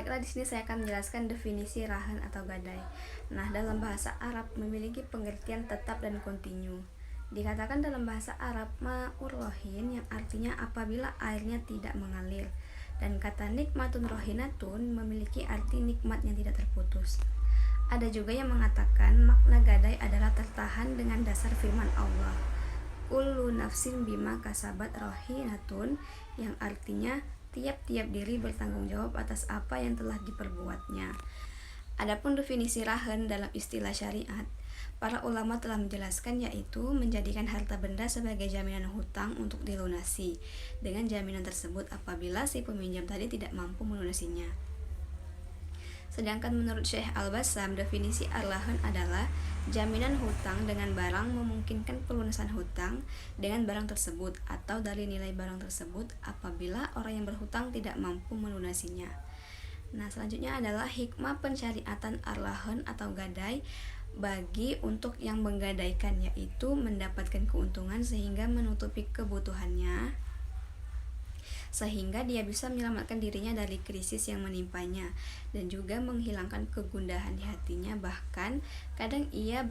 Baiklah, di sini saya akan menjelaskan definisi rahan atau gadai. Nah, dalam bahasa Arab memiliki pengertian tetap dan kontinu. Dikatakan dalam bahasa Arab ma'ur rohin yang artinya apabila airnya tidak mengalir. Dan kata nikmatun rohinatun memiliki arti nikmat yang tidak terputus. Ada juga yang mengatakan makna gadai adalah tertahan dengan dasar firman Allah. Kullu nafsin bima kasabat rohinatun, yang artinya tiap-tiap diri bertanggung jawab atas apa yang telah diperbuatnya. Adapun definisi rahan dalam istilah syariat, para ulama telah menjelaskan, yaitu menjadikan harta benda sebagai jaminan hutang untuk dilunasi, dengan jaminan tersebut apabila si peminjam tadi tidak mampu melunasinya. Sedangkan menurut Syekh Al-Bassam, definisi ar-rahan adalah jaminan hutang dengan barang memungkinkan pelunasan hutang dengan barang tersebut atau dari nilai barang tersebut apabila orang yang berhutang tidak mampu melunasinya. Nah, selanjutnya adalah hikmah pensyariatan ar-rahan atau gadai bagi untuk yang menggadaikan, yaitu mendapatkan keuntungan sehingga menutupi kebutuhannya, sehingga dia bisa menyelamatkan dirinya dari krisis yang menimpanya dan juga menghilangkan kegundahan di hatinya. Bahkan kadang ia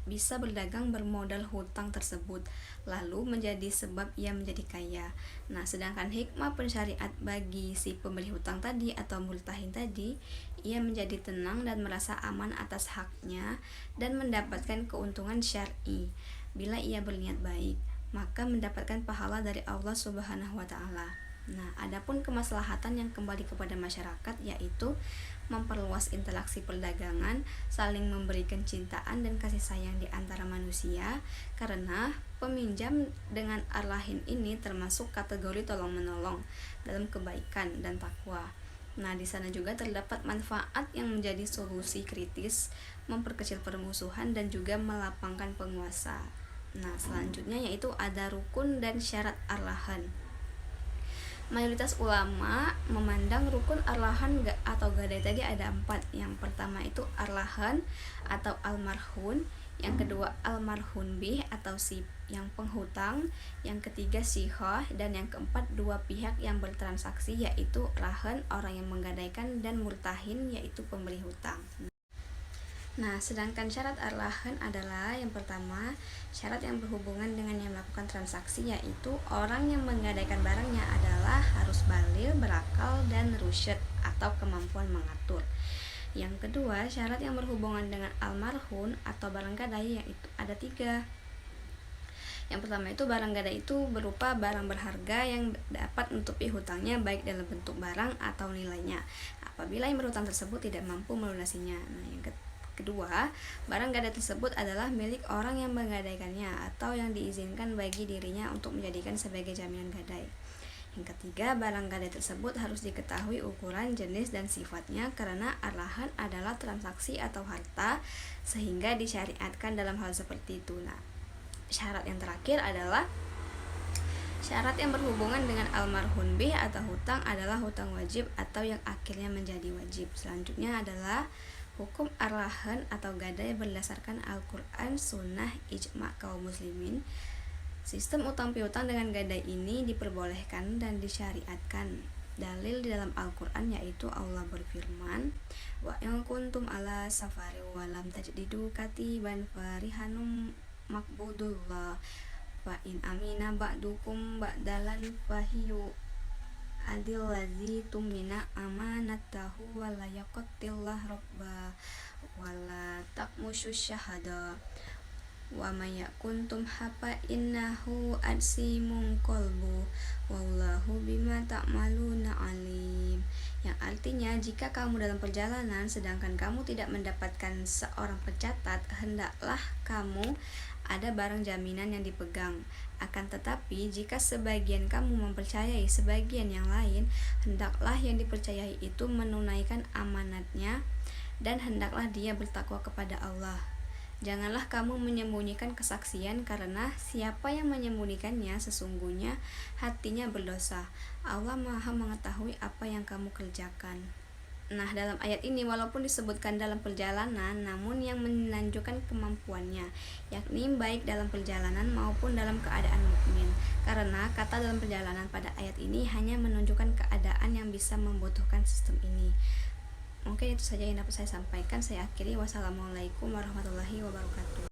bisa berdagang bermodal hutang tersebut lalu menjadi sebab ia menjadi kaya. Nah, sedangkan hikmah pensyariat bagi si pemberi hutang tadi atau multahin tadi, ia menjadi tenang dan merasa aman atas haknya dan mendapatkan keuntungan syar'i. Bila ia berniat baik, maka mendapatkan pahala dari Allah Subhanahu wa taala. Nah, adapun kemaslahatan yang kembali kepada masyarakat, yaitu memperluas interaksi perdagangan, saling memberikan cintaan dan kasih sayang di antara manusia, karena peminjam dengan ar-rahin ini termasuk kategori tolong-menolong dalam kebaikan dan takwa. Nah, di sana juga terdapat manfaat yang menjadi solusi kritis, memperkecil permusuhan dan juga melapangkan penguasa. Nah, selanjutnya yaitu ada rukun dan syarat ar-rahan. Mayoritas ulama memandang rukun ar-rahan atau gadai tadi ada 4. Yang pertama itu ar-rahan atau al-marhun, yang kedua al-marhun bih atau si yang penghutang, yang ketiga sihah, dan yang keempat dua pihak yang bertransaksi, yaitu rahan orang yang menggadaikan dan murtahin yaitu pemberi hutang. Nah, sedangkan syarat ar-rahan adalah yang pertama, syarat yang berhubungan dengan yang melakukan transaksi, yaitu orang yang menggadaikan barangnya adalah harus baligh, berakal, dan rusyad atau kemampuan mengatur. Yang kedua, syarat yang berhubungan dengan al-marhun atau barang gadai, yaitu ada 3. Yang pertama itu barang gadai itu berupa barang berharga yang dapat menutupi hutangnya baik dalam bentuk barang atau nilainya apabila yang berhutang tersebut tidak mampu melunasinya. Nah, yang kedua, barang gadai tersebut adalah milik orang yang menggadaikannya atau yang diizinkan bagi dirinya untuk menjadikan sebagai jaminan gadai. Yang ketiga, barang gadai tersebut harus diketahui ukuran, jenis, dan sifatnya karena ar-rahan adalah transaksi atau harta sehingga disyariatkan dalam hal seperti itu. Nah, syarat yang terakhir adalah syarat yang berhubungan dengan al-marhun bih atau hutang adalah hutang wajib atau yang akhirnya menjadi wajib. Selanjutnya adalah hukum ar-rahan atau gadai berdasarkan Al-Quran, Sunnah, Ijma' kaum muslimin. Sistem utang piutang dengan gadai ini diperbolehkan dan disyariatkan. Dalil di dalam Al-Quran yaitu Allah berfirman, wa in kuntum ala safari wa lam tajidu katiban farihanum makbudullah fa in amina ba'dukum ba'dalan fahiyu adil ladzi tumina amanatahu wala yaqtillah rabba wala takmusyu syahada wa may kuntum hapa innahu adsimun qalbu wallahu bima ta'maluna alim. Yang artinya, jika kamu dalam perjalanan sedangkan kamu tidak mendapatkan seorang pencatat, hendaklah kamu ada barang jaminan yang dipegang. Akan tetapi, jika sebagian kamu mempercayai sebagian yang lain, hendaklah yang dipercayai itu menunaikan amanatnya dan hendaklah dia bertakwa kepada Allah. Janganlah kamu menyembunyikan kesaksian, karena siapa yang menyembunyikannya sesungguhnya hatinya berdosa. Allah Maha mengetahui apa yang kamu kerjakan. Nah, dalam ayat ini walaupun disebutkan dalam perjalanan, namun yang menunjukkan kemampuannya, yakni baik dalam perjalanan maupun dalam keadaan mukmin. Karena kata dalam perjalanan pada ayat ini hanya menunjukkan keadaan yang bisa membutuhkan sistem ini. itu saja yang dapat saya sampaikan. Saya akhiri. Wassalamualaikum warahmatullahi wabarakatuh.